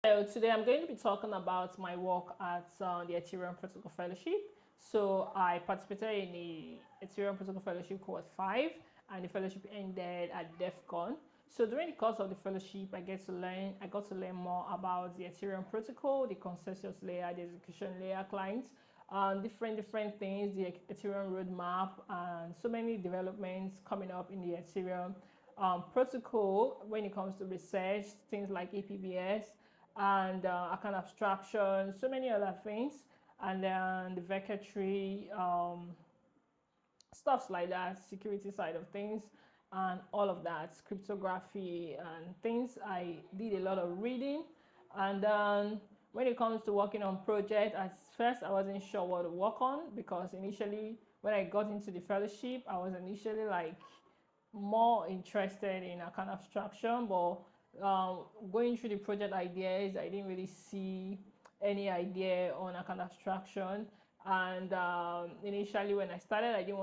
So today I'm going to be talking about my work at the Ethereum Protocol Fellowship. So I participated in the Ethereum Protocol Fellowship cohort 5, and the fellowship ended at DEF CON. So during the course of the fellowship, I got to learn more about the Ethereum protocol, the consensus layer, the execution layer clients, different things, the Ethereum roadmap, and so many developments coming up in the Ethereum protocol when it comes to research, things like APBS and account abstraction, so many other things, and then the vector stuffs like that, security side of things, and all of that, cryptography and things. I did a lot of reading, and then when it comes to working on project, at first I wasn't sure what to work on because initially when I got into the fellowship, I was initially like more interested in account abstraction, but going through the project ideas, I didn't really see any idea on account abstraction. And initially, when I started, I didn't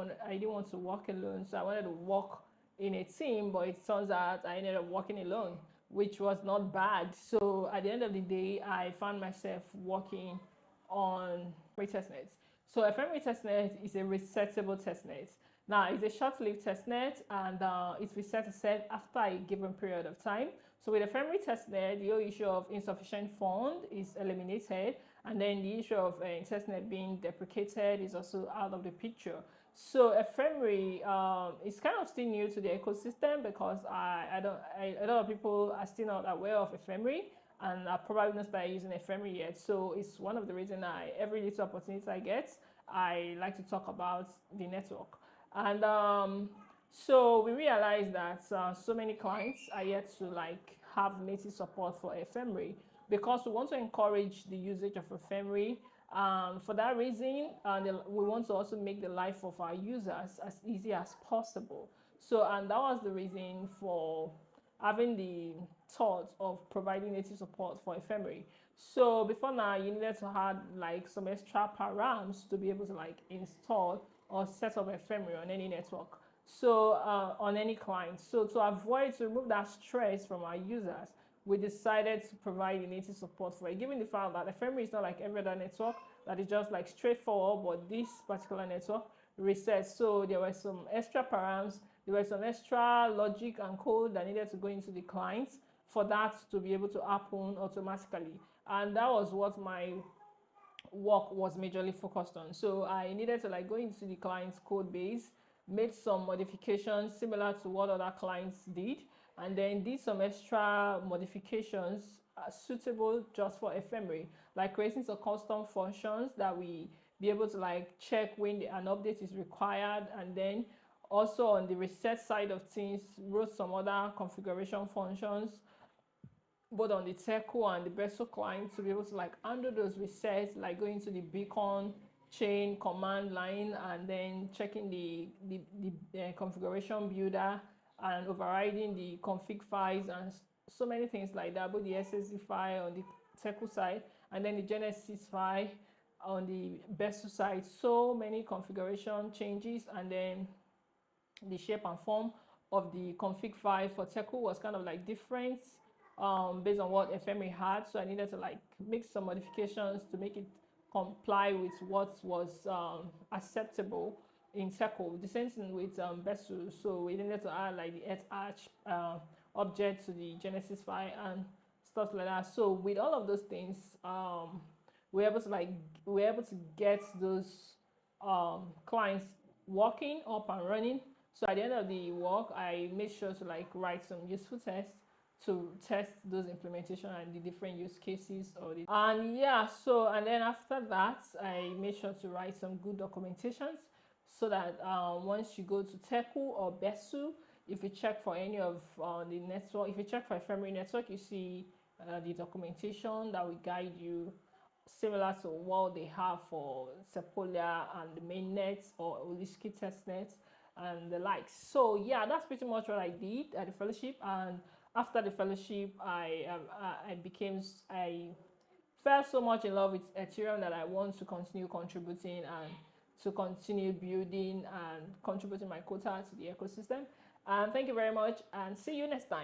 want to work alone, so I wanted to work in a team. But it turns out I ended up working alone, which was not bad. So at the end of the day, I found myself working on testnet. So a primary testnet is a resettable testnet. Now, it's a short-lived testnet, and it's reset after a given period of time. So with a primary testnet, the whole issue of insufficient fund is eliminated, and then the issue of testnet being deprecated is also out of the picture. So ephemery is kind of still new to the ecosystem because a lot of people are still not aware of ephemery and are probably not started using ephemery yet. So it's one of the reasons every little opportunity I get, I like to talk about the network. And so we realized that so many clients are yet to like have native support for ephemery because we want to encourage the usage of ephemery. For that reason, we want to also make the life of our users as easy as possible. So, and that was the reason for having the thought of providing native support for ephemery. So before now, you needed to have like some extra params to be able to like install or set up ephemery on any network. So on any client. So to remove that stress from our users, we decided to provide the native support for it, given the fact that ephemery is not like every other network that is just like straightforward, but this particular network resets. So there were some extra params, there were some extra logic and code that needed to go into the clients for that to be able to happen automatically. And that was what my work was majorly focused on. So I needed to like go into the client's code base, made some modifications similar to what other clients did, and then did some extra modifications suitable just for ephemery, like creating some custom functions that we be able to like check when an update is required, and then also on the reset side of things wrote some other configuration functions both on the Teku and the Beso client to be able to like handle those resets, like going to the beacon chain command line and then checking the configuration builder and overriding the config files and so many things like that, both the SSD file on the Teku side and then the Genesis file on the Beso side. So many configuration changes, and then the shape and form of the config file for Teku was kind of like different based on what ephemery had. So I needed to like make some modifications to make it comply with what was acceptable in Teku. The same thing with Besu. So we needed to add like the arch object to the Genesis file and stuff like that. So with all of those things, we're able to get those clients working up and running. So at the end of the work, I made sure to like write some useful tests to test those implementation and the different use cases of it. And yeah, so and then after that, I made sure to write some good documentations so that once you go to Teku or Besu, if you check for any of the network, if you check for ephemery network, you see the documentation that will guide you similar to what they have for Sepolia and the mainnet or Olishki testnet and the likes. So yeah, that's pretty much what I did at the fellowship. And after the fellowship, I fell so much in love with Ethereum that I want to continue contributing and to continue building and contributing my quota to the ecosystem. And thank you very much, and see you next time.